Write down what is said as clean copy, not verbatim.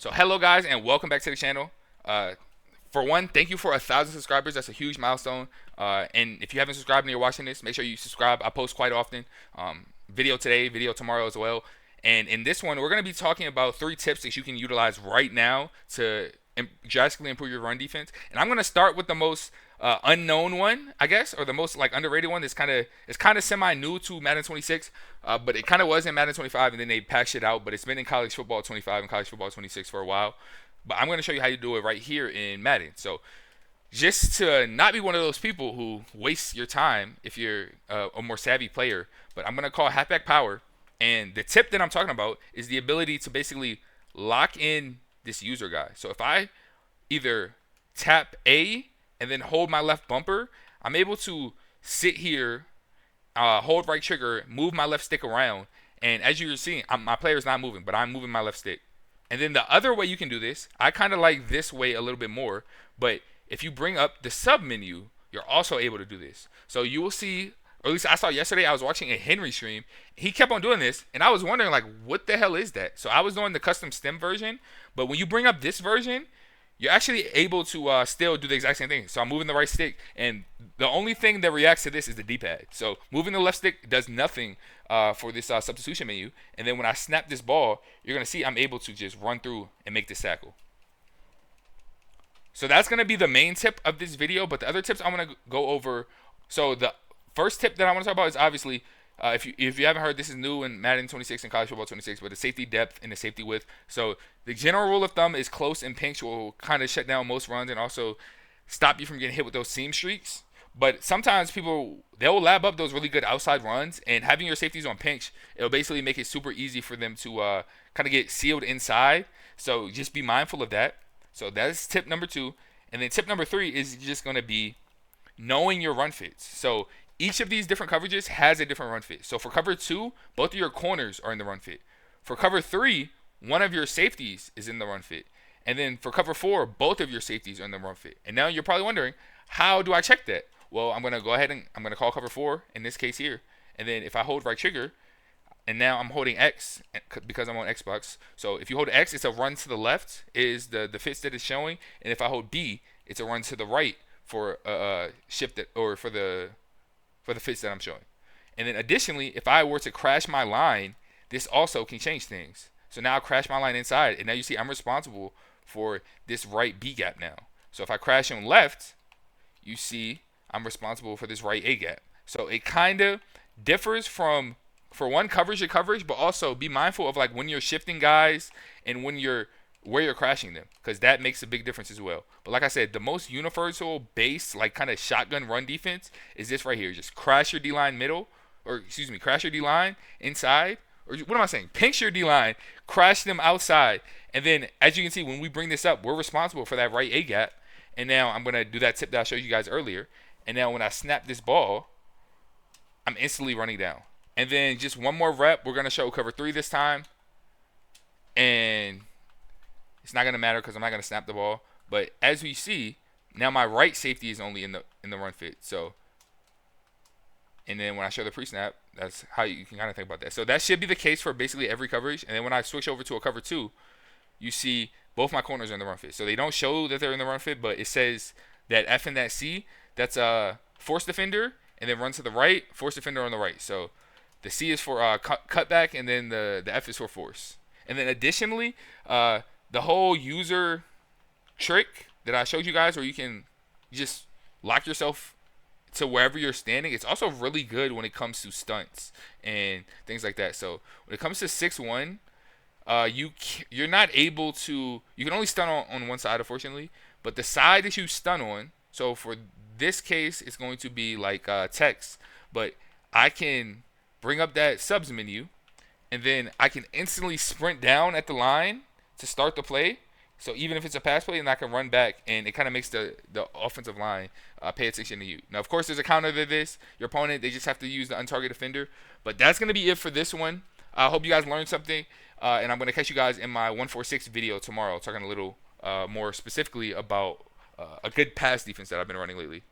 So hello guys and welcome back to the channel. For one, thank you for 1,000 subscribers. That's a huge milestone. And if you haven't subscribed and you're watching this, make sure you subscribe. I post quite often. Video today, video tomorrow as well. And in this one, we're going to be talking about 3 tips that you can utilize right now to drastically improve your run defense. And I'm going to start with the most unknown one, I guess, or the most like underrated one. It's kind of semi new to Madden 26, but it kind of was in Madden 25, and then they patched it out. But it's been in college football 25 and college football 26 for a while. But I'm going to show you how you do it right here in Madden. So just to not be one of those people who waste your time if you're a more savvy player, but I'm going to call halfback power. And the tip that I'm talking about is the ability to basically lock in this user guy. So if I either tap A and then hold my left bumper, I'm able to sit here, hold right trigger, move my left stick around, and as you're seeing, my player is not moving, but I'm moving my left stick. And then the other way you can do this, I kind of like this way a little bit more, but if you bring up the sub menu, you're also able to do this. So you will see, or at least I saw yesterday, I was watching a Henry stream. He kept on doing this, and I was wondering, like, what the hell is that? So I was doing the custom stem version, but when you bring up this version, you're actually able to still do the exact same thing. So I'm moving the right stick, and the only thing that reacts to this is the D-pad. So moving the left stick does nothing for this substitution menu. And then when I snap this ball, you're going to see I'm able to just run through and make this tackle. So that's going to be the main tip of this video, but the other tips I'm going to go over. So the first tip that I want to talk about is obviously, if you haven't heard, this is new in Madden 26 and College Football 26, but the safety depth and the safety width. So the general rule of thumb is close and pinch will kind of shut down most runs and also stop you from getting hit with those seam streaks. But sometimes they'll lab up those really good outside runs, and having your safeties on pinch, it'll basically make it super easy for them to kind of get sealed inside. So just be mindful of that. So that's tip number 2. And then tip number 3 is just going to be knowing your run fits. So each of these different coverages has a different run fit. So for cover 2, both of your corners are in the run fit. For cover 3, one of your safeties is in the run fit. And then for cover 4, both of your safeties are in the run fit. And now you're probably wondering, how do I check that? Well, I'm going to go ahead and I'm going to call cover 4 in this case here. And then if I hold right trigger, and now I'm holding X because I'm on Xbox. So if you hold X, it's a run to the left is the fits that it's showing. And if I hold B, it's a run to the right for a shift that, or for the fits that I'm showing. And then additionally, if I were to crash my line, this also can change things. So now I crash my line inside, and now you see I'm responsible for this right B gap now. So if I crash on left, you see I'm responsible for this right A gap. So it kind of differs from, for one, coverage to coverage, but also be mindful of like when you're shifting guys and where you're crashing them, because that makes a big difference as well. But like I said, the most universal base, like kind of shotgun run defense is this right here. Just crash your D-line middle, or excuse me, crash your D-line inside, or what am I saying? Pinch your D-line, crash them outside, and then as you can see, when we bring this up, we're responsible for that right A gap. And now I'm going to do that tip that I showed you guys earlier. And now when I snap this ball, I'm instantly running down. And then just one more rep, we're going to show cover 3 this time. And it's not going to matter because I'm not going to snap the ball. But as we see, now my right safety is only in the run fit. So, and then when I show the pre-snap, that's how you can kind of think about that. So that should be the case for basically every coverage. And then when I switch over to a cover 2, you see both my corners are in the run fit. So they don't show that they're in the run fit, but it says that F and that C, that's a force defender, and then run to the right, force defender on the right. So the C is for cutback, and then the F is for force. And then additionally, the whole user trick that I showed you guys, where you can just lock yourself to wherever you're standing, it's also really good when it comes to stunts and things like that. So when it comes to 6-1, you're not able to, you can only stun on one side, unfortunately, but the side that you stun on, so for this case, it's going to be like text, but I can bring up that subs menu, and then I can instantly sprint down at the line to start the play. So even if it's a pass play, and I can run back, and it kind of makes the offensive line pay attention to you. Now, of course, there's a counter to this. Your opponent, they just have to use the untargeted defender. But that's going to be it for this one. I hope you guys learned something, and I'm going to catch you guys in my 146 video tomorrow, talking a little more specifically about a good pass defense that I've been running lately.